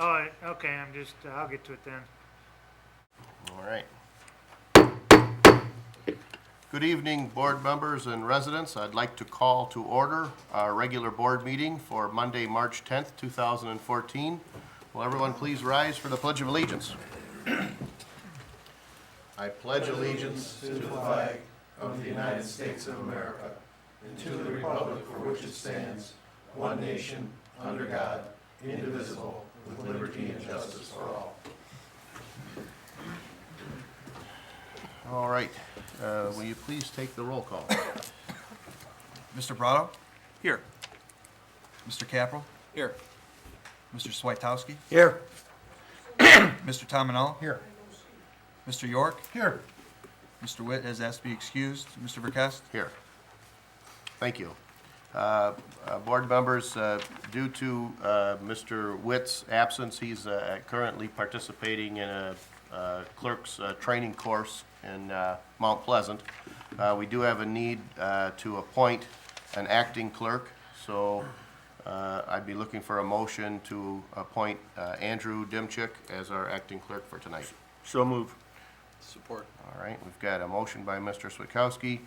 Oh, okay, I'll get to it then. All right. Good evening, board members and residents. I'd like to call to order our regular board meeting for Monday, March 10th, 2014. Will everyone please rise for the Pledge of Allegiance? I pledge allegiance To the flag of the United States of America and to the republic for which it stands, one nation, under God, indivisible, with liberty and justice for all. All right. Will you please take the roll call? Mr. Brado? Here. Mr. Capral? Here. Mr. Switowski? Here. Mr. Tominello? Here. Mr. York? Here. Mr. Witt has asked to be excused. Mr. Verkest? Here. Thank you. Board members, due to Mr. Witt's absence, he's currently participating in a clerk's training course in Mount Pleasant. We do have a need to appoint an acting clerk, so I'd be looking for a motion to appoint Andrew Dimchik as our acting clerk for tonight. So move. Support. All right, we've got a motion by Mr. Switowski,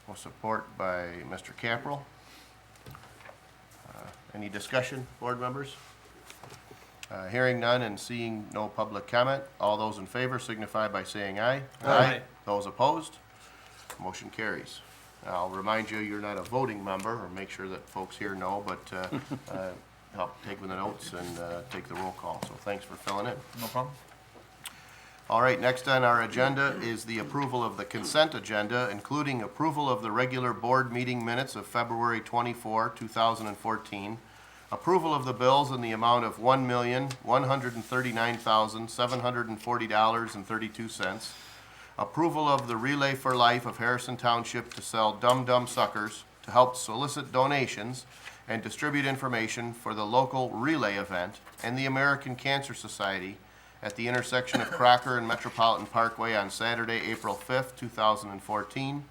with support by Mr. Capral. Any discussion, board members? Hearing none and seeing no public comment, all those in favor signify by saying aye. Aye. Those opposed? Motion carries. I'll remind you, you're not a voting member, or make sure that folks here know, but help take with the notes and take the roll call. So thanks for filling in. No problem. All right, next on our agenda is the approval of the consent agenda, including approval of the regular board meeting minutes of February 24, 2014, approval of the bills in the amount of $1,139,740.32, approval of the Relay for Life of Harrison Township to sell Dum Dum Suckers to help solicit donations and distribute information for the local relay event, and the American Cancer Society at the intersection of Crocker and Metropolitan Parkway on Saturday, April 5th, 2014,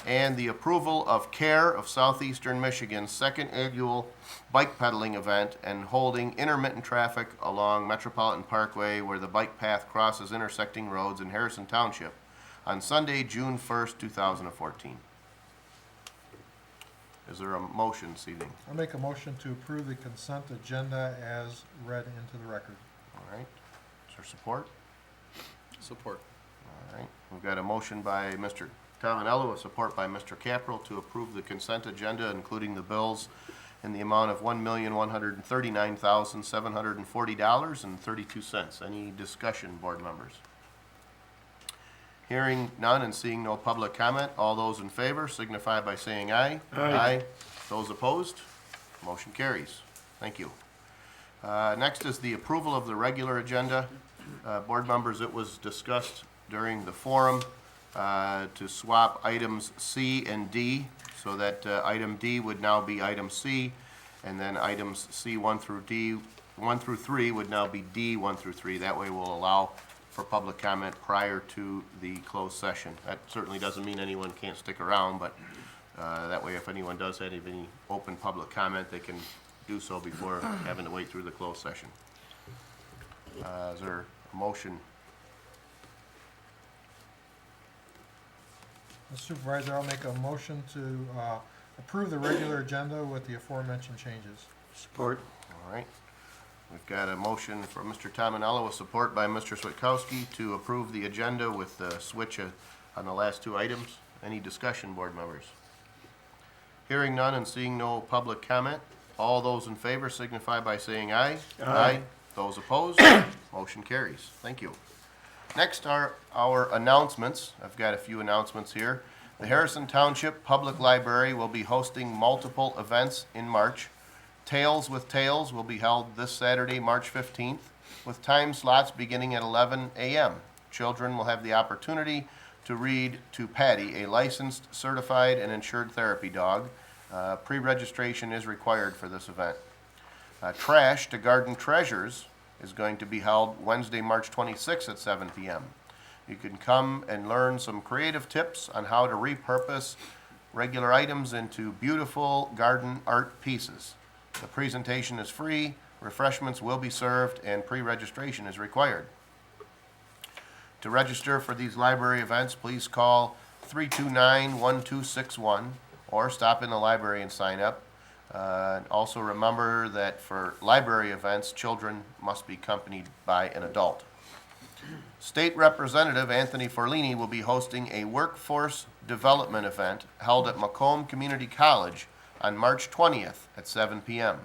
and the approval of CARE of Southeastern Michigan's second annual bike pedaling event and holding intermittent traffic along Metropolitan Parkway where the bike path crosses intersecting roads in Harrison Township on Sunday, June 1st, 2014. Is there a motion this evening? I'll make a motion to approve the consent agenda as read into the record. All right. Is there support? Support. All right. We've got a motion by Mr. Tominello, a support by Mr. Capral to approve the consent agenda, including the bills in the amount of $1,139,740.32. Any discussion, board members? Hearing none and seeing no public comment, all those in favor signify by saying aye. Aye. Those opposed? Motion carries. Thank you. Next is the approval of the regular agenda. Board members, it was discussed during the forum to swap items C and D, so that item D would now be item C, and then items C 1 through D 1 through 3 would now be D 1 through 3. That way we'll allow for public comment prior to the closed session. That certainly doesn't mean anyone can't stick around, but that way if anyone does have any open public comment, they can do so before having to wait through the closed session. Is there a motion? Mr. Supervisor, I'll make a motion to approve the regular agenda with the aforementioned changes. Support. All right. We've got a motion from Mr. Tominello with support by Mr. Switowski to approve the agenda with the switch on the last two items. Any discussion, board members? Hearing none and seeing no public comment, all those in favor signify by saying aye. Aye. Those opposed? Motion carries. Thank you. Next are our announcements. I've got a few announcements here. The Harrison Township Public Library will be hosting multiple events in March. Tales with Tales will be held this Saturday, March 15th, with time slots beginning at 11 a.m. Children will have the opportunity to read to Patty, a licensed, certified, and insured therapy dog. Pre-registration is required for this event. Trash to Garden Treasures is going to be held Wednesday, March 26th at 7 p.m. You can come and learn some creative tips on how to repurpose regular items into beautiful garden art pieces. The presentation is free, refreshments will be served, and pre-registration is required. To register for these library events, please call 329-1261 or stop in the library and sign up. And also remember that for library events, children must be accompanied by an adult. State Representative Anthony Forlini will be hosting a workforce development event held at Macomb Community College on March 20th at 7 p.m.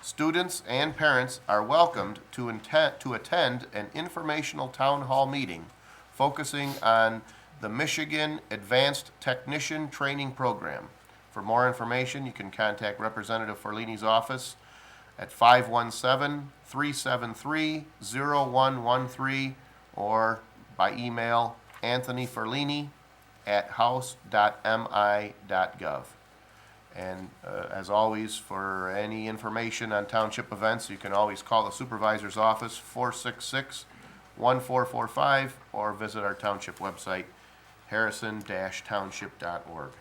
Students and parents are welcomed to attend an informational town hall meeting focusing on the Michigan Advanced Technician Training Program. For more information, you can contact Representative Forlini's office at 517-373-0113 or by email anthonyforlini@house.mi.gov. And as always, for any information on township events, you can always call the supervisor's office, 466-1445, or visit our township website, harrison-township.org.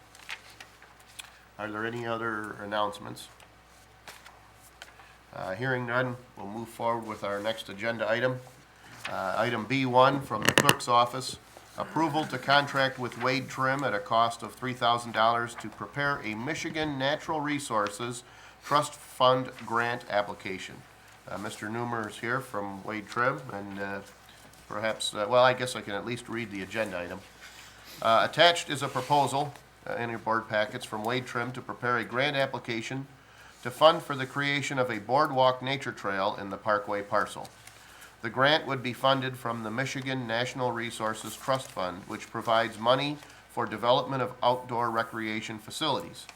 Are there any other announcements? Hearing none, we'll move forward with our next agenda item. Item B1 from the clerk's office, approval to contract with Wade Trim at a cost of $3,000 to prepare a Michigan Natural Resources Trust Fund grant application. Mr. Newmer is here from Wade Trim, and perhaps, well, I guess I can at least read the agenda item. Attached is a proposal in your board packets from Wade Trim to prepare a grant application to fund for the creation of a boardwalk nature trail in the Parkway parcel. The grant would be funded from the Michigan Natural Resources Trust Fund, which provides money for development of outdoor recreation facilities.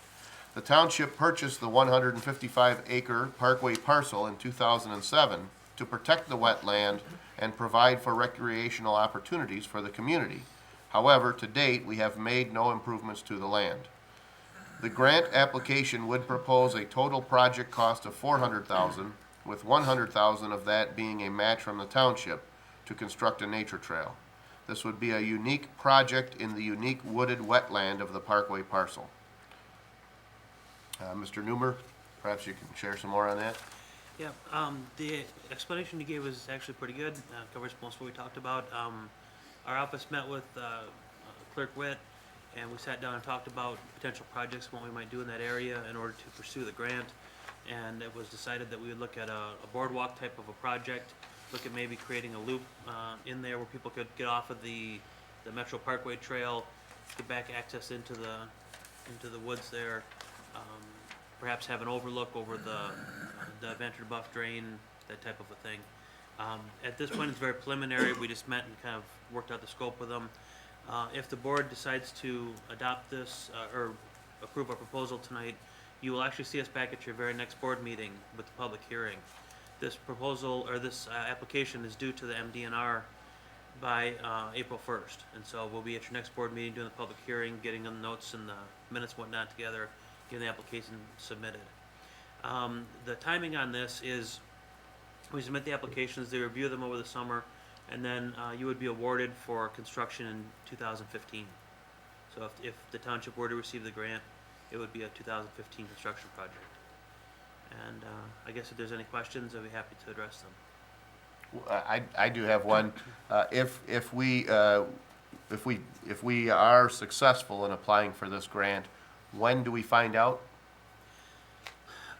The township purchased the 155-acre Parkway parcel in 2007 to protect the wetland and provide for recreational opportunities for the community. However, to date, we have made no improvements to the land. The grant application would propose a total project cost of $400,000, with $100,000 of that being a match from the township to construct a nature trail. This would be a unique project in the unique wooded wetland of the Parkway parcel. Mr. Newmer, perhaps you can share some more on that? Yeah, the explanation you gave was actually pretty good. Covers most of what we talked about. Our office met with Clerk Witt, and we sat down and talked about potential projects and what we might do in that area in order to pursue the grant. And it was decided that we would look at a boardwalk type of a project, look at maybe creating a loop in there where people could get off of the Metro Parkway Trail, get back access into the woods there, perhaps have an overlook over the Venture Buff Drain, that type of a thing. At this point, it's very preliminary. We just met and kind of worked out the scope with them. If the board decides to adopt this or approve our proposal tonight, you will actually see us back at your very next board meeting with the public hearing. This proposal, or this application is due to the MDNR by April 1st. And so we'll be at your next board meeting doing the public hearing, getting the notes and the minutes and whatnot together, getting the application submitted. The timing on this is we submit the applications, they review them over the summer, and then you would be awarded for construction in 2015. So if the township were to receive the grant, it would be a 2015 construction project. And I guess if there's any questions, I'd be happy to address them. I do have one. If we are successful in applying for this grant, when do we find out?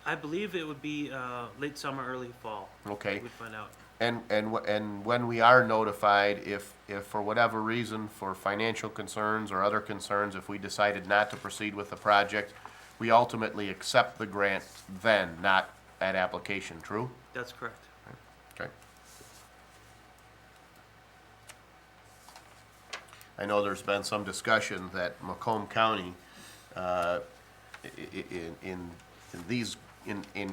I believe it would be late summer, early fall. Okay. We'd find out. And when we are notified, if for whatever reason, for financial concerns or other concerns, if we decided not to proceed with the project, we ultimately accept the grant then, not at application, true? That's correct. Okay. I know there's been some discussion that Macomb County, in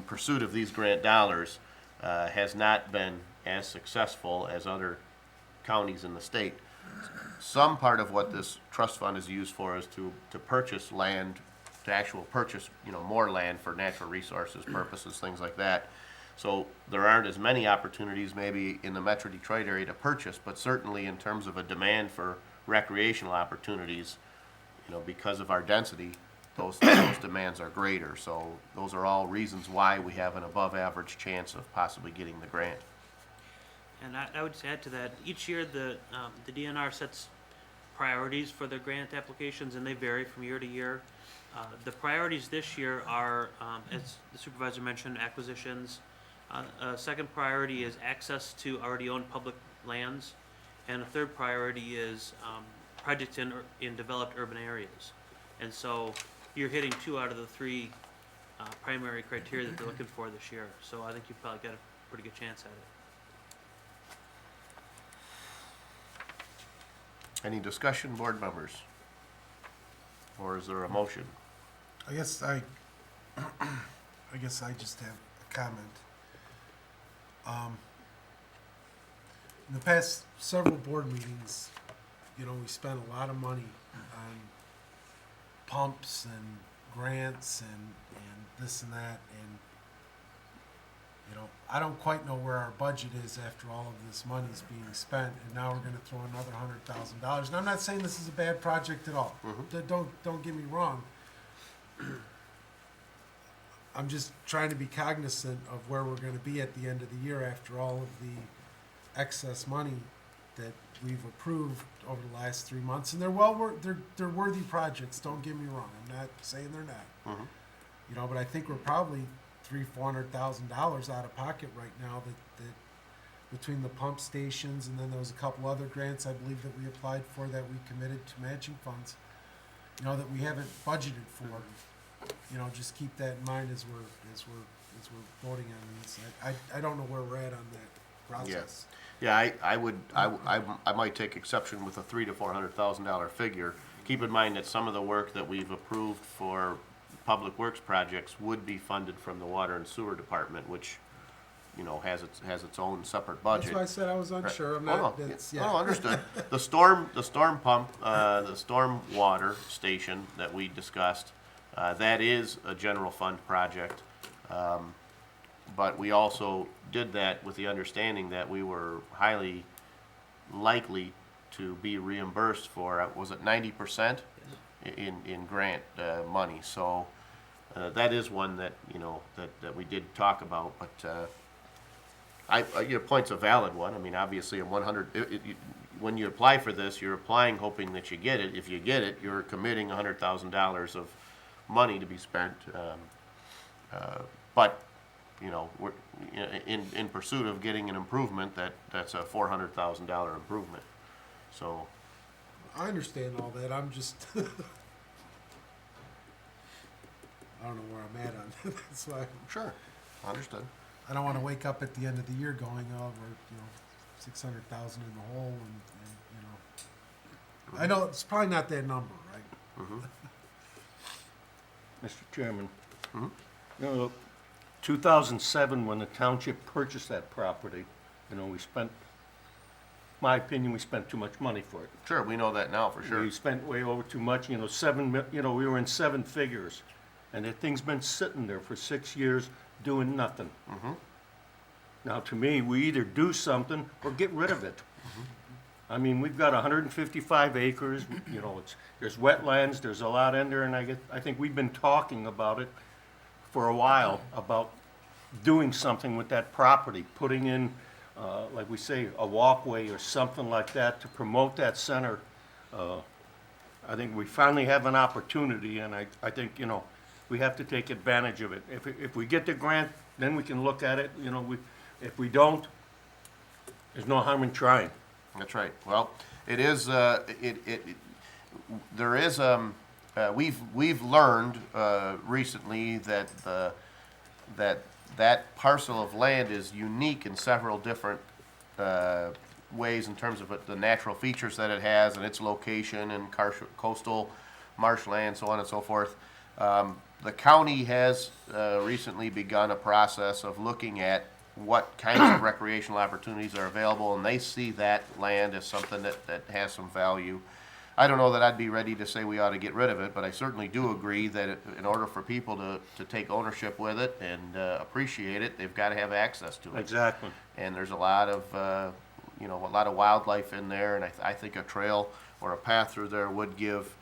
pursuit of these grant dollars, has not been as successful as other counties in the state. Some part of what this trust fund is used for is to purchase land, to actual purchase, more land for natural resources purposes, things like that. So there aren't as many opportunities maybe in the Metro Detroit area to purchase, but certainly in terms of a demand for recreational opportunities, because of our density, those demands are greater. So those are all reasons why we have an above average chance of possibly getting the grant. And I would just add to that, each year the DNR sets priorities for their grant applications, and they vary from year to year. The priorities this year are, as the supervisor mentioned, acquisitions. Second priority is access to already owned public lands. And a third priority is projects in developed urban areas. And so you're hitting 2 out of the 3 primary criteria that they're looking for this year. So I think you've probably got a pretty good chance at it. Any discussion, board members? Or is there a motion? I guess I just have a comment. In the past several board meetings, we spent a lot of money on pumps and grants and this and that, and I don't quite know where our budget is after all of this money is being spent, and now we're going to throw another $100,000. And I'm not saying this is a bad project at all. Don't get me wrong. I'm just trying to be cognizant of where we're going to be at the end of the year after all of the excess money that we've approved over the last 3 months, and they're worthy projects. Don't get me wrong. I'm not saying they're not. But I think we're probably $300,000-$400,000 out of pocket right now that between the pump stations, and then there was a couple other grants I believe that we applied for that we committed to matching funds, that we haven't budgeted for. Just keep that in mind as we're voting on these. I don't know where we're at on that process. Yeah, I might take exception with a $300,000 to $400,000 figure. Keep in mind that some of the work that we've approved for public works projects would be funded from the water and sewer department, which, has its own separate budget. That's why I said I was unsure. I'm Oh, not. no. That's, No, understood. The storm pump, the storm water station that we discussed, that is a general fund project. But we also did that with the understanding that we were highly likely to be reimbursed for, was it 90% in grant money? So that is one that, that we did talk about, but your point's a valid one. I mean, obviously, a 100, when you apply for this, you're applying hoping that you get it. If you get it, you're committing $100,000 of money to be spent. But we're in pursuit of getting an improvement that's a $400,000 improvement. So I understand all that. I'm just. I don't know where I'm at on that. That's why sure, understood. I don't want to wake up at the end of the year going, oh, we're 600,000 in the hole, and I know it's probably not that number, right? Mr. Chairman. Mhm. 2007, when the township purchased that property, we spent, my opinion, we spent too much money for it. Sure, we know that now for sure. We spent way over too much, we were in 7 figures. And that thing's been sitting there for 6 years doing nothing. Now, to me, we either do something or get rid of it. I mean, we've got 155 acres, there's wetlands, there's a lot in there, and I think we've been talking about it for a while, about doing something with that property, putting in, like we say, a walkway or something like that to promote that center. I think we finally have an opportunity, and I think, we have to take advantage of it. If we get the grant, then we can look at it, if we don't, there's no harm in trying. That's right. Well, it is. There is. We've learned recently that that parcel of land is unique in several different ways in terms of the natural features that it has and its location and coastal marshland, so on and so forth. The county has recently begun a process of looking at what kinds of recreational opportunities are available, and they see that land as something that has some value. I don't know that I'd be ready to say we ought to get rid of it, but I certainly do agree that in order for people to take ownership with it and appreciate it, they've got to have access to it. Exactly. And there's a lot of a lot of wildlife in there, and I think a trail or a path through there would give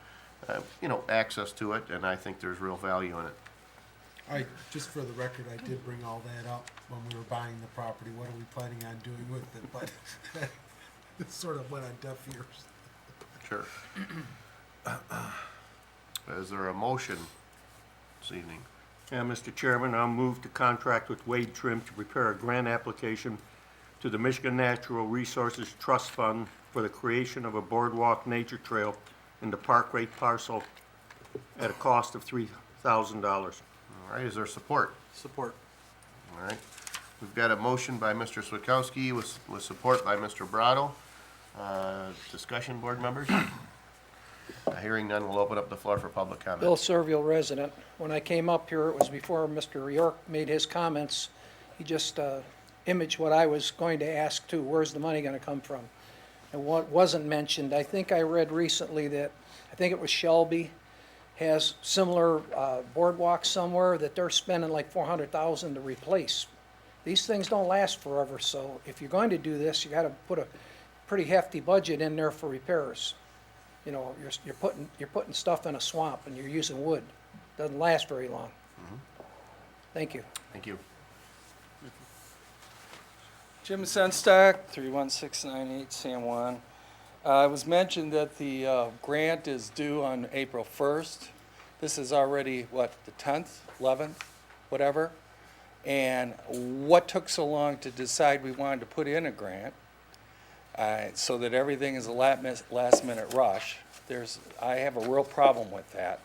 access to it, and I think there's real value in it. Just for the record, I did bring all that up when we were buying the property. What are we planning on doing with it? But it sort of went on deaf ears. Sure. Is there a motion this evening? Yeah, Mr. Chairman, I'll move to contract with Wade Trim to prepare a grant application to the Michigan Natural Resources Trust Fund for the creation of a boardwalk nature trail in the Parkway parcel at a cost of $3,000. All right, is there support? Support. All right. We've got a motion by Mr. Switkowski with support by Mr. Brado. Discussion, board members? Hearing none, we'll open up the floor for public comment. Bill Servil, resident. When I came up here, it was before Mr. York made his comments. He just imaged what I was going to ask too. Where's the money going to come from? And what wasn't mentioned, I think I read recently that, I think it was Shelby, has similar boardwalks somewhere that they're spending like $400,000 to replace. These things don't last forever, so if you're going to do this, you got to put a pretty hefty budget in there for repairs. You know, you're putting stuff in a swamp and you're using wood. Doesn't last very long. Thank you. Thank you. Jim Senstock, 31698 San Juan. It was mentioned that the grant is due on April 1st. This is already, what, the 10th, 11th, whatever? And what took so long to decide we wanted to put in a grant so that everything is a last-minute rush? I have a real problem with that.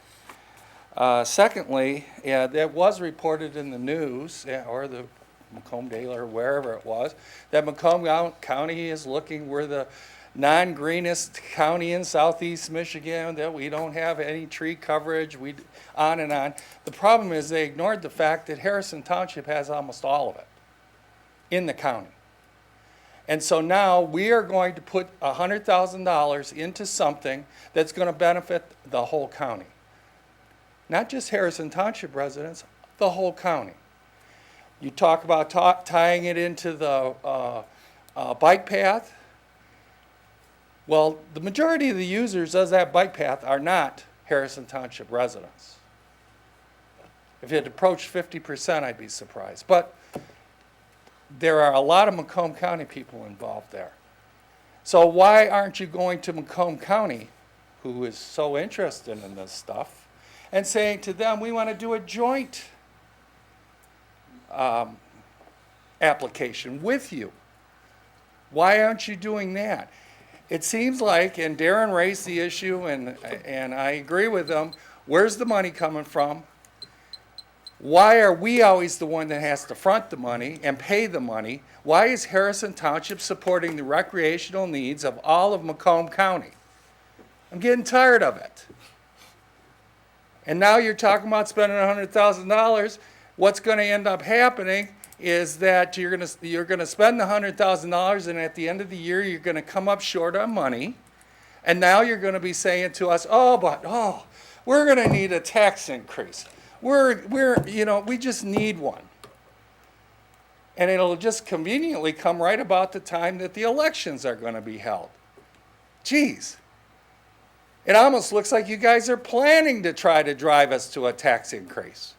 Secondly, that was reported in the news, or the Macomb Daily or wherever it was, that Macomb County is looking, we're the non-greenest county in southeast Michigan, that we don't have any tree coverage, on and on. The problem is they ignored the fact that Harrison Township has almost all of it in the county. And so now we are going to put $100,000 into something that's going to benefit the whole county. Not just Harrison Township residents, the whole county. You talk about tying it into the bike path. Well, the majority of the users of that bike path are not Harrison Township residents. If it approached 50%, I'd be surprised. But there are a lot of Macomb County people involved there. So why aren't you going to Macomb County, who is so interested in this stuff, and saying to them, we want to do a joint application with you? Why aren't you doing that? It seems like, and Darren raised the issue, and I agree with him, where's the money coming from? Why are we always the one that has to front the money and pay the money? Why is Harrison Township supporting the recreational needs of all of Macomb County? I'm getting tired of it. And now you're talking about spending $100,000. What's going to end up happening is that you're going to spend the $100,000, and at the end of the year you're going to come up short on money. And now you're going to be saying to us, we're going to need a tax increase. We just need one. And it'll just conveniently come right about the time that the elections are going to be held. Geez. It almost looks like you guys are planning to try to drive us to a tax increase.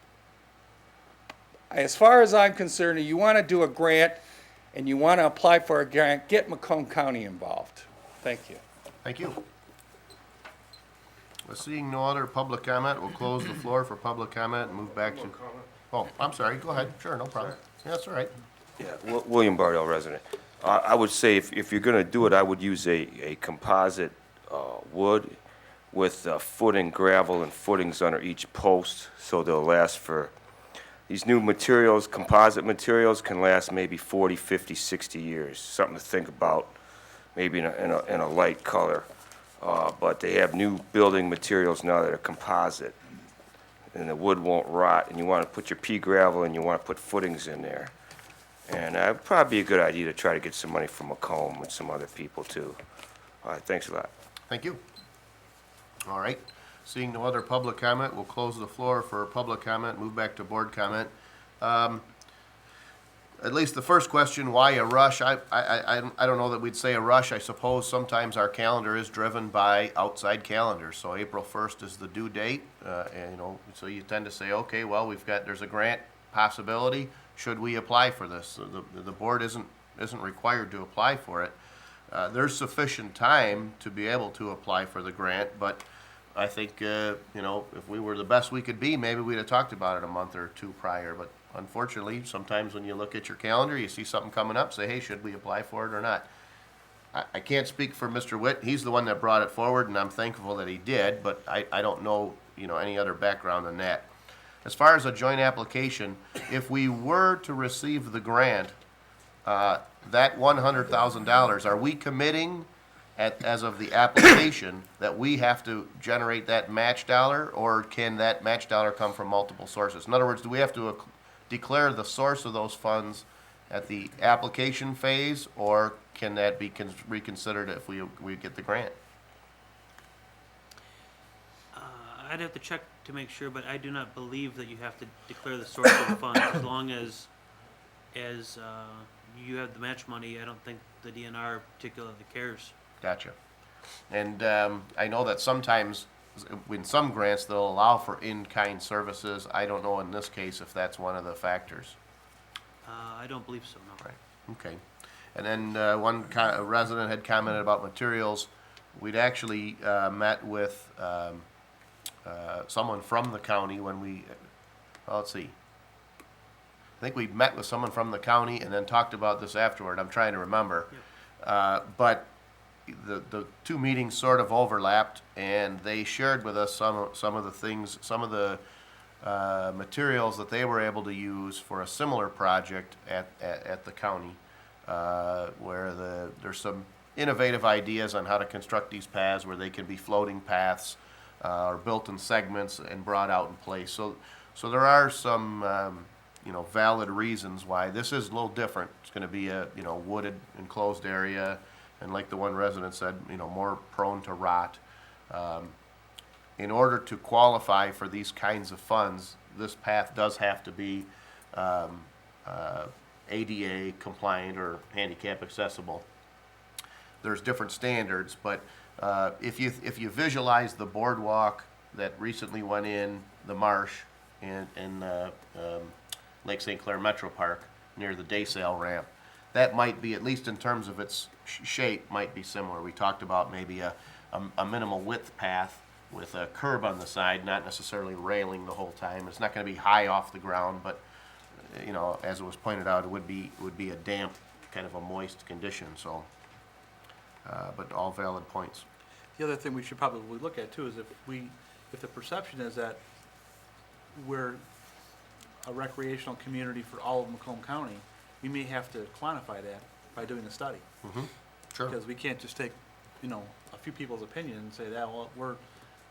As far as I'm concerned, if you want to do a grant and you want to apply for a grant, get Macomb County involved. Thank you. Thank you. Seeing no other public comment, we'll close the floor for public comment and move back to... Oh, I'm sorry, go ahead. Sure, no problem. Yeah, that's all right. Yeah, William Bardell, resident. I would say if you're going to do it, I would use a composite wood with footing, gravel, and footings under each post, so they'll last for... These new materials, composite materials, can last maybe 40, 50, 60 years. Something to think about, maybe in a light color. But they have new building materials now that are composite, and the wood won't rot, and you want to put your pea gravel and you want to put footings in there. And it'd probably be a good idea to try to get some money from Macomb and some other people too. All right, thanks a lot. Thank you. All right. Seeing no other public comment, we'll close the floor for public comment, move back to board comment. at least the first question, why a rush? I don't know that we'd say a rush. I suppose sometimes our calendar is driven by outside calendars. So April 1st is the due date, and, you know, so you tend to say, okay, well, there's a grant possibility. Should we apply for this? So the board isn't required to apply for it. There's sufficient time to be able to apply for the grant, but I think, you know, if we were the best we could be, maybe we'd have talked about it a month or two prior. But unfortunately, sometimes when you look at your calendar, you see something coming up, say, hey, should we apply for it or not? I can't speak for Mr. Witt. He's the one that brought it forward, and I'm thankful that he did, but I don't know, you know, any other background than that. As far as a joint application, if we were to receive the grant, that $100,000, are we committing as of the application that we have to generate that match dollar, or can that match dollar come from multiple sources? In other words, do we have to declare the source of those funds at the application phase, or can that be reconsidered if we get the grant? I'd have to check to make sure, but I do not believe that you have to declare the source of the funds as long as you have the match money. I don't think the DNR particularly cares. Gotcha. And I know that sometimes in some grants they'll allow for in-kind services. I don't know in this case if that's one of the factors. I don't believe so, no. Right. Okay. And then a resident had commented about materials. We'd actually met with someone from the county when well, let's see. I think we met with someone from the county and then talked about this afterward. I'm trying to remember. Yep. But the two meetings sort of overlapped, and they shared with us some of the things, some of the materials that they were able to use for a similar project at the county, where there's some innovative ideas on how to construct these paths where they can be floating paths or built in segments and brought out in place. So there are some you know, valid reasons why this is a little different. It's going to be a, you know, wooded enclosed area, and like the one resident said, you know, more prone to rot. In order to qualify for these kinds of funds, this path does have to be ADA compliant or handicap accessible. There's different standards, but if you visualize the boardwalk that recently went in the marsh in Lake St. Clair Metro Park near the day sail ramp, that might be, at least in terms of its shape, might be similar. We talked about maybe a minimal width path with a curb on the side, not necessarily railing the whole time. It's not going to be high off the ground, but you know, as it was pointed out, it would be a damp, kind of a moist condition. So, but all valid points. The other thing we should probably look at too is if the perception is that we're a recreational community for all of Macomb County, we may have to quantify that by doing a study. Mm-hmm. Sure. Because we can't just take, you know, a few people's opinion and say that, well,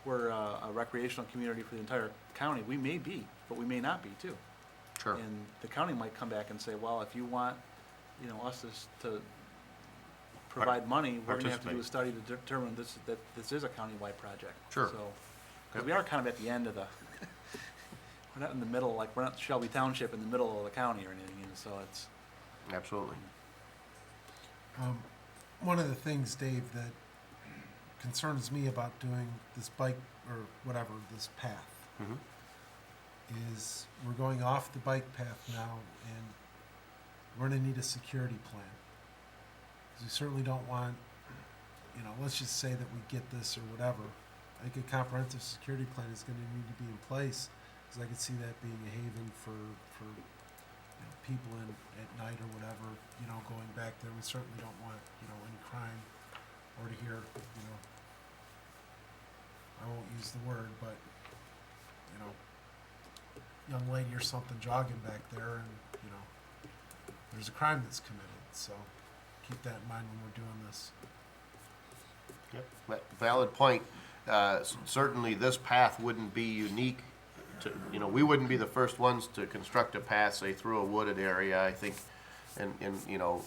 we're a recreational community for the entire county. We may be, but we may not be too. Sure. And the county might come back and say, well, if you want, you know, us to provide money, we're gonna have to do a study to determine that this is a countywide project. Sure. So, because we are kind of at the end of the, we're not in the middle, like, we're not Shelby Township in the middle of the county or anything, you know, so it's. Absolutely. One of the things, Dave, that concerns me about doing this bike or whatever, this path, Mm-hmm. is we're going off the bike path now, and we're going to need a security plan. 'Cause we certainly don't want, you know, let's just say that we get this or whatever. I think a comprehensive security plan is going to need to be in place, because I could see that being a haven for you know, people in at night or whatever, you know, going back there. We certainly don't want, you know, any crime or to hear, you know, I won't use the word, but, you know, young lady or something jogging back there, and, you know, there's a crime that's committed. So keep that in mind when we're doing this. Yep. Valid point. Certainly this path wouldn't be unique to, you know, we wouldn't be the first ones to construct a path, say, through a wooded area, I think. And you know,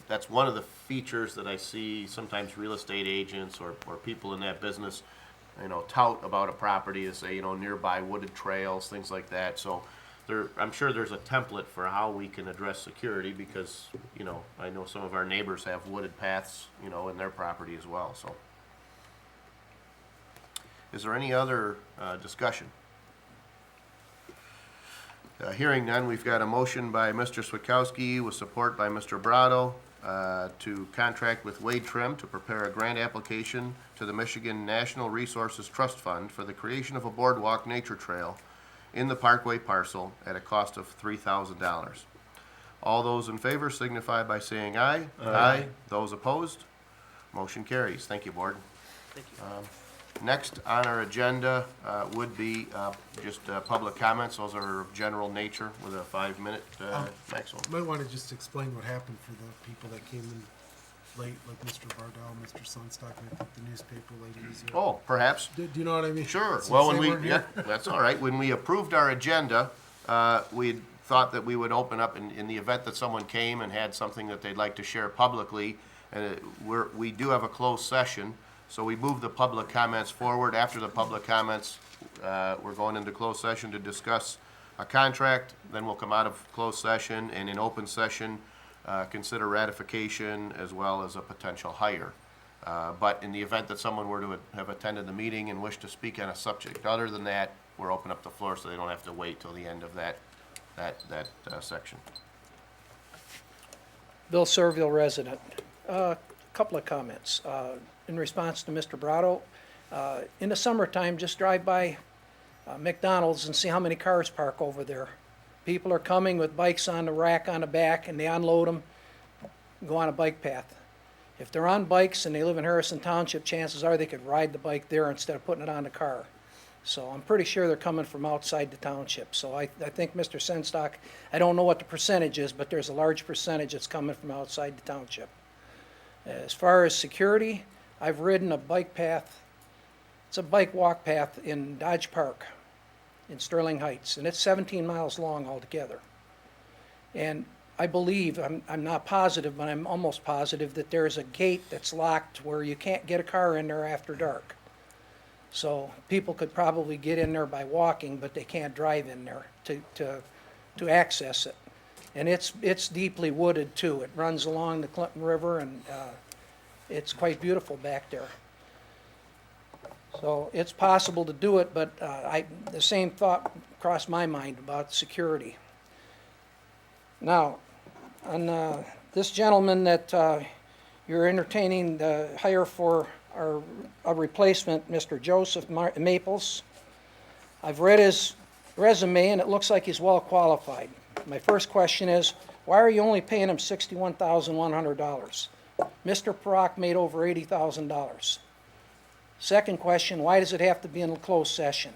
that's one of the features that I see sometimes real estate agents or people in that business, you know, tout about a property to say, you know, nearby wooded trails, things like that. So I'm sure there's a template for how we can address security because, you know, I know some of our neighbors have wooded paths, you know, in their property as well, so. Is there any other discussion? Hearing none, we've got a motion by Mr. Swakowski with support by Mr. Brado to contract with Wade Trim to prepare a grant application to the Michigan National Resources Trust Fund for the creation of a boardwalk nature trail in the Parkway parcel at a cost of $3,000. All those in favor signify by saying aye. Aye. Those opposed? Motion carries. Thank you, Board. Thank you. Next on our agenda would be just public comments. Those are of general nature with a 5-minute maximum. Might want to just explain what happened for the people that came in late, like Mr. Bardell, Mr. Sunstock, and I think the newspaper ladies. Oh, perhaps. Do you know what I mean? Sure. Since Well, they when weren't we, here. yeah, that's all right. When we approved our agenda, we thought that we would open up in the event that someone came and had something that they'd like to share publicly. And we do have a closed session, so we moved the public comments forward. After the public comments, we're going into closed session to discuss a contract. Then we'll come out of closed session and in open session, consider ratification as well as a potential hire. But in the event that someone were to have attended the meeting and wish to speak on a subject other than that, we're open up the floor so they don't have to wait till the end of that section. Bill Serville, resident. Couple of comments. In response to Mr. Brado, in the summertime, just drive by McDonald's and see how many cars park over there. People are coming with bikes on the rack on the back, and they unload them, go on a bike path. If they're on bikes and they live in Harrison Township, chances are they could ride the bike there instead of putting it on the car. So I'm pretty sure they're coming from outside the township. So I think Mr. Senstock, I don't know what the percentage is, but there's a large percentage that's coming from outside the township. As far as security, I've ridden a bike path. It's a bike walk path in Dodge Park in Sterling Heights, and it's 17 miles long altogether. And I believe, I'm not positive, but I'm almost positive that there's a gate that's locked where you can't get a car in there after dark. So people could probably get in there by walking, but they can't drive in there to access it. And it's deeply wooded too. It runs along the Clinton River, and it's quite beautiful back there. So it's possible to do it, but the same thought crossed my mind about security. Now, on this gentleman that you're entertaining the hire for a replacement, Mr. Joseph Maples, I've read his resume and it looks like he's well qualified. My first question is, why are you only paying him $61,100? Mr. Parock made over $80,000. Second question, why does it have to be in a closed session?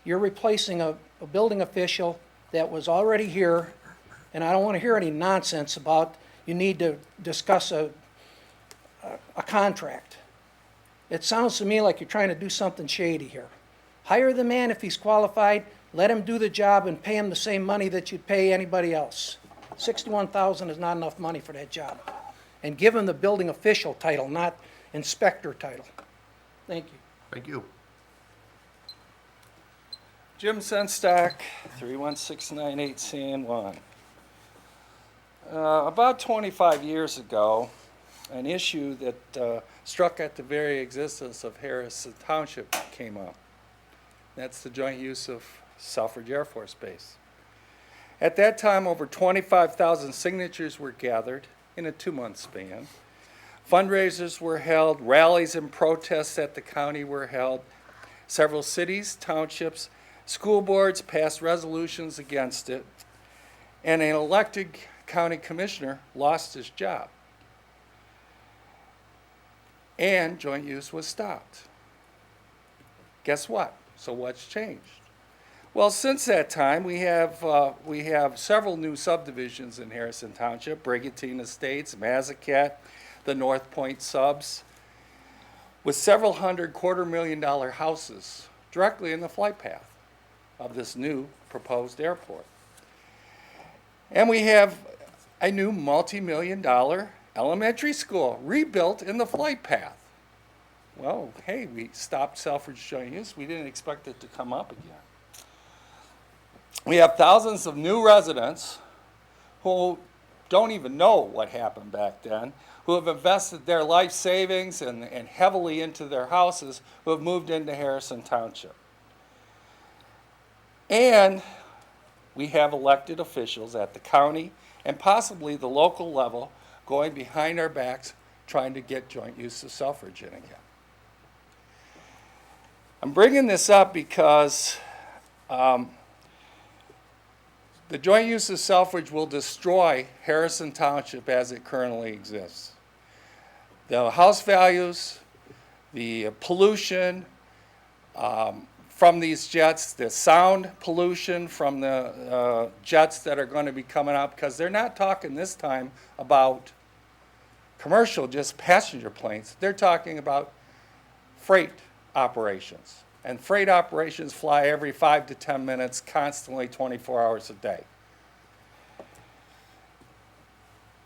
You're replacing a building official that was already here, and I don't want to hear any nonsense about you need to discuss a contract. It sounds to me like you're trying to do something shady here. Hire the man if he's qualified, let him do the job and pay him the same money that you'd pay anybody else. $61,000 is not enough money for that job. And give him the building official title, not inspector title. Thank you. Thank you. Jim Senstock, 31698 San Juan. About 25 years ago, an issue that struck at the very existence of Harrison Township came up. That's the joint use of Selfridge Air Force Base. At that time, over 25,000 signatures were gathered in a 2-month span. Fundraisers were held, rallies and protests at the county were held. Several cities, townships, school boards passed resolutions against it, and an elected county commissioner lost his job. And joint use was stopped. Guess what? So what's changed? Well, since that time, we have several new subdivisions in Harrison Township: Brigantine Estates, Mazaket, the North Point subs, with several hundred $250,000 houses directly in the flight path of this new proposed airport. And we have a new multi-million-dollar elementary school rebuilt in the flight path. Well, hey, we stopped Selfridge joint use. We didn't expect it to come up again. We have thousands of new residents who don't even know what happened back then, who have invested their life savings and heavily into their houses, who have moved into Harrison Township. And we have elected officials at the county and possibly the local level going behind our backs trying to get joint use of suffrage in again. I'm bringing this up because the joint use of suffrage will destroy Harrison Township as it currently exists. The house values, the pollution from these jets, the sound pollution from the jets that are going to be coming out, because they're not talking this time about commercial, just passenger planes. They're talking about freight operations. And freight operations fly every 5 to 10 minutes, constantly 24 hours a day.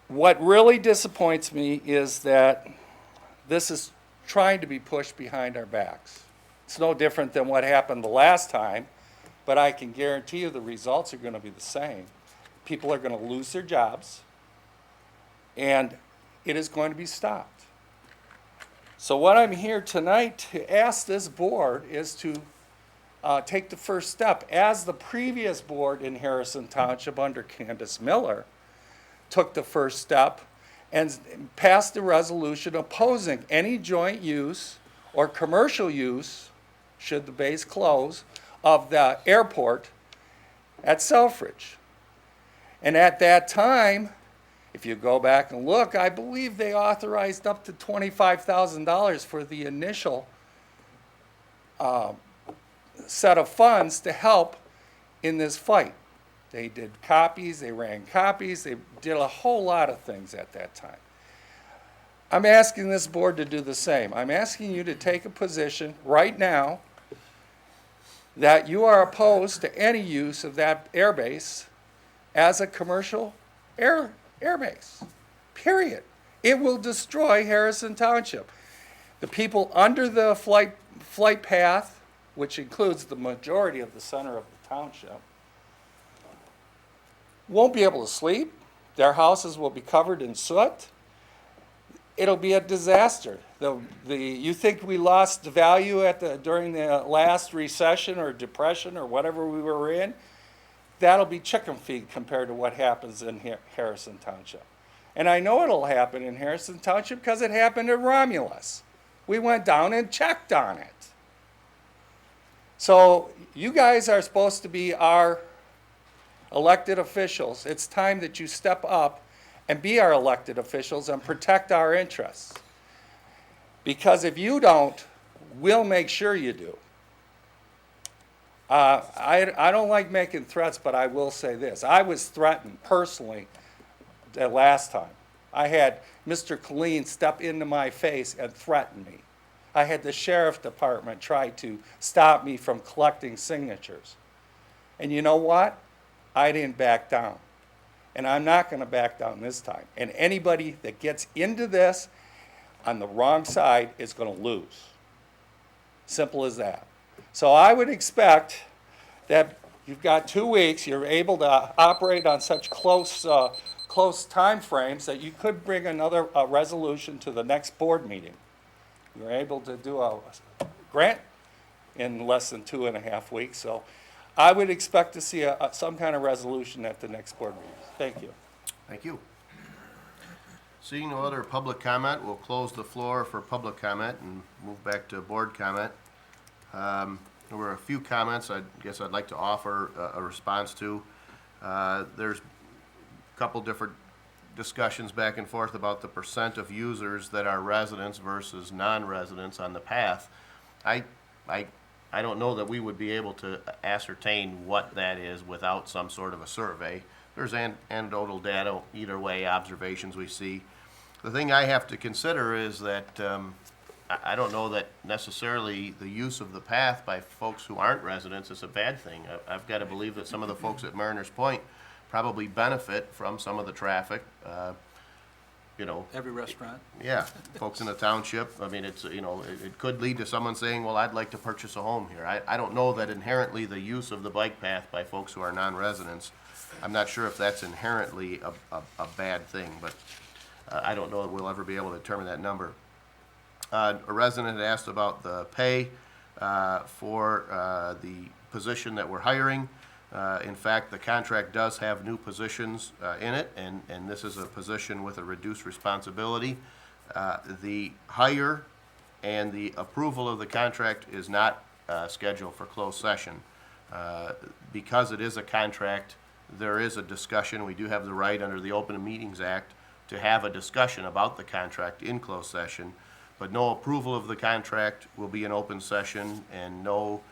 What really disappoints me is that this is trying to be pushed behind our backs. It's no different than what happened the last time, but I can guarantee you the results are going to be the same. People are going to lose their jobs, and it is going to be stopped. So what I'm here tonight to ask this board is to take the first step, as the previous board in Harrison Township under Candace Miller took the first step and passed a resolution opposing any joint use or commercial use, should the base close, of the airport at Selfridge. And at that time, if you go back and look, I believe they authorized up to $25,000 for the initial set of funds to help in this fight. They did copies, they ran copies, they did a whole lot of things at that time. I'm asking this board to do the same. I'm asking you to take a position right now that you are opposed to any use of that airbase as a commercial airbase, period. It will destroy Harrison Township. The people under the flight path, which includes the majority of the center of the township, won't be able to sleep. Their houses will be covered in soot. It'll be a disaster. You think we lost value during the last recession or depression or whatever we were in? That'll be chicken feed compared to what happens in Harrison Township. And I know it'll happen in Harrison Township because it happened in Romulus. We went down and checked on it. So you guys are supposed to be our elected officials. It's time that you step up and be our elected officials and protect our interests. Because if you don't, we'll make sure you do. I don't like making threats, but I will say this. I was threatened personally the last time. I had Mr. Colleen step into my face and threaten me. I had the sheriff department try to stop me from collecting signatures. And you know what? I didn't back down. And I'm not going to back down this time. And anybody that gets into this on the wrong side is going to lose. Simple as that. So I would expect that you've got 2 weeks, you're able to operate on such close time frames that you could bring another resolution to the next board meeting. You're able to do a grant in less than 2.5 weeks. So I would expect to see some kind of resolution at the next board meeting. Thank you. Thank you. Seeing no other public comment, we'll close the floor for public comment and move back to board comment. There were a few comments I guess I'd like to offer a response to. There's a couple different discussions back and forth about the percent of users that are residents versus non-residents on the path. I don't know that we would be able to ascertain what that is without some sort of a survey. There's anecdotal data either way, observations we see. The thing I have to consider is that I don't know that necessarily the use of the path by folks who aren't residents is a bad thing. I've got to believe that some of the folks at Mariners Point probably benefit from some of the traffic. you know, Every restaurant. yeah, folks in the township, I mean, it's, you know, it could lead to someone saying, well, I'd like to purchase a home here. I don't know that inherently the use of the bike path by folks who are non-residents, I'm not sure if that's inherently a bad thing, but I don't know that we'll ever be able to determine that number. A resident had asked about the pay for the position that we're hiring. In fact, the contract does have new positions in it, and this is a position with a reduced responsibility. The hire and the approval of the contract is not scheduled for closed session. Because it is a contract, there is a discussion. We do have the right under the Open Meetings Act to have a discussion about the contract in closed session, but no approval of the contract will be an open session, and no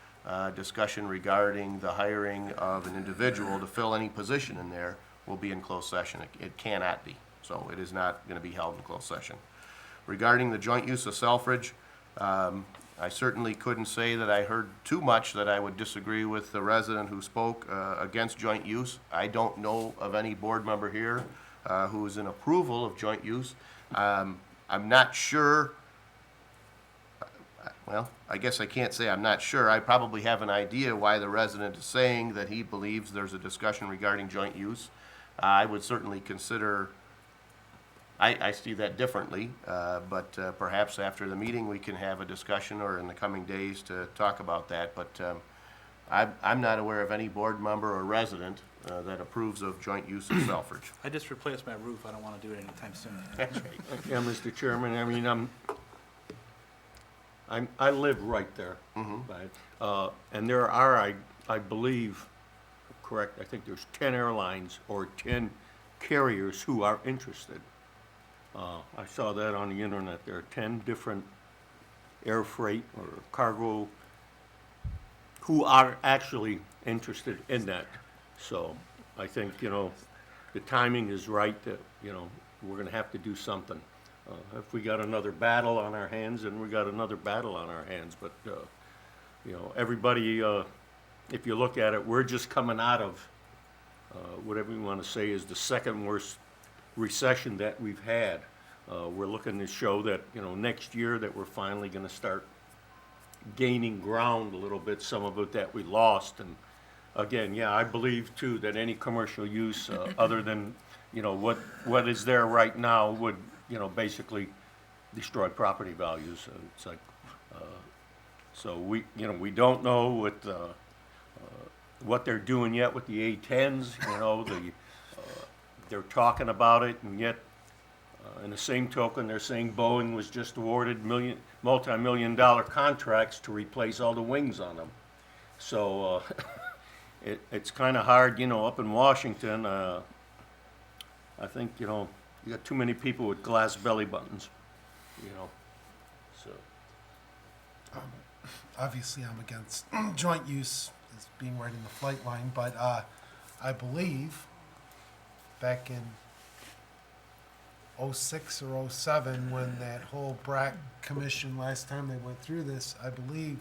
discussion regarding the hiring of an individual to fill any position in there will be in closed session. It cannot be, so it is not going to be held in closed session. Regarding the joint use of Selfridge, I certainly couldn't say that I heard too much that I would disagree with the resident who spoke against joint use. I don't know of any board member here who is in approval of joint use. I'm not sure. Well, I guess I can't say I'm not sure. I probably have an idea why the resident is saying that he believes there's a discussion regarding joint use. I would certainly consider, I see that differently, but perhaps after the meeting we can have a discussion, or in the coming days to talk about that. But I'm not aware of any board member or resident that approves of joint use of Selfridge. I just replaced my roof. I don't want to do it anytime soon. That's right. Yeah, Mr. Chairman, I mean, I live right there. But, and there are, I believe, correct, I think there's 10 airlines or 10 carriers who are interested. I saw that on the internet. There are 10 different air freight or cargo who are actually interested in that. So I think, you know, the timing is right that, you know, we're gonna have to do something. If we got another battle on our hands, then we got another battle on our hands. But, you know, everybody, if you look at it, we're just coming out of, whatever you want to say is the second worst recession that we've had. We're looking to show that, you know, next year that we're finally going to start gaining ground a little bit, some of it that we lost. And again, yeah, I believe too that any commercial use other than, you know, what is there right now would, you know, basically destroy property values. It's like, so we, you know, we don't know what they're doing yet with the A-10s, you know, they're talking about it, and yet, in the same token, they're saying Boeing was just awarded multi-million-dollar contracts to replace all the wings on them. So, it's kind of hard, you know, up in Washington, I think, you know, you got too many people with glass belly buttons, you know, so. Obviously, I'm against joint use as being right in the flight line, but I believe back in '06 or '07, when that whole BRAC commission, last time they went through this, I believe,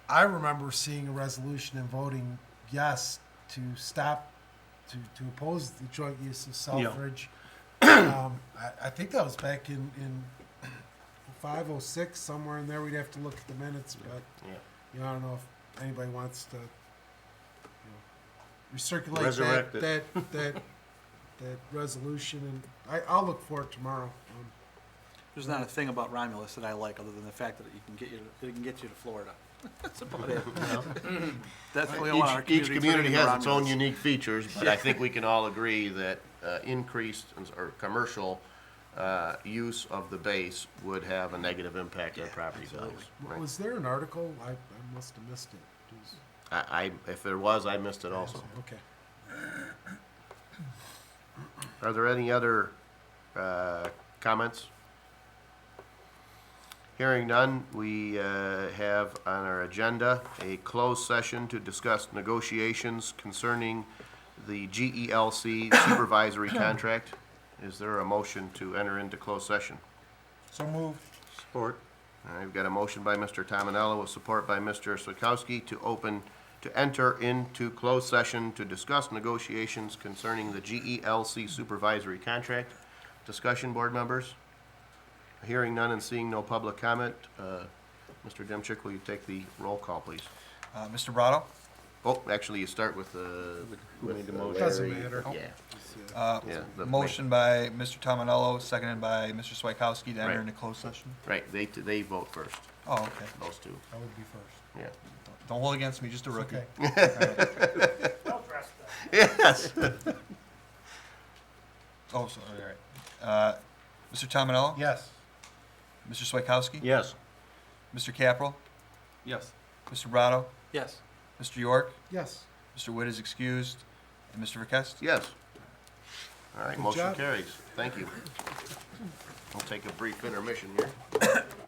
I remember seeing a resolution and voting yes to stop, to oppose the joint use of Selfridge. I think that was back in 05, 06, somewhere in there. We'd have to look at the minutes, but Yeah. you know, I don't know if anybody wants to, you know, recirculate Resurrect that resolution, and I'll look for it tomorrow. There's not a thing about Romulus that I like, other than the fact that it can get you to Florida. That's about it. That's the only one our Each community putting in has its own Romulus. unique features, but I think we can all agree that increased or commercial use of the base would have a negative impact on property values. Right. Was there an article? I must have missed it. If there was, I missed it also. Okay. Are there any other comments? Hearing none, we have on our agenda a closed session to discuss negotiations concerning the GELC supervisory contract. Is there a motion to enter into closed session? So moved. Support. All right, we've got a motion by Mr. Tominello with support by Mr. Switkowski to enter into closed session to discuss negotiations concerning the GELC supervisory contract. Discussion, board members? Hearing none and seeing no public comment, Mr. Demchik, will you take the roll call, please? Mr. Brado? Oh, actually, you start with Who made the motion? Doesn't matter. Yeah. Uh, Yeah, the- Motion by Mr. Tominello, seconded by Mr. Swikowski to enter Right. into closed session. Right, they vote first, Oh, okay. those two, I would be first. yeah. Don't hold against me, just a rookie. Okay. Yes. Oh, sorry, all right. Mr. Tominello? Yes. Mr. Swikowski? Yes. Mr. Caprell? Yes. Mr. Brado? Yes. Mr. York? Yes. Mr. Witt is excused. And Mr. Verkest? Yes. All right, Good motion job. carries. Thank you. We'll take a brief intermission here.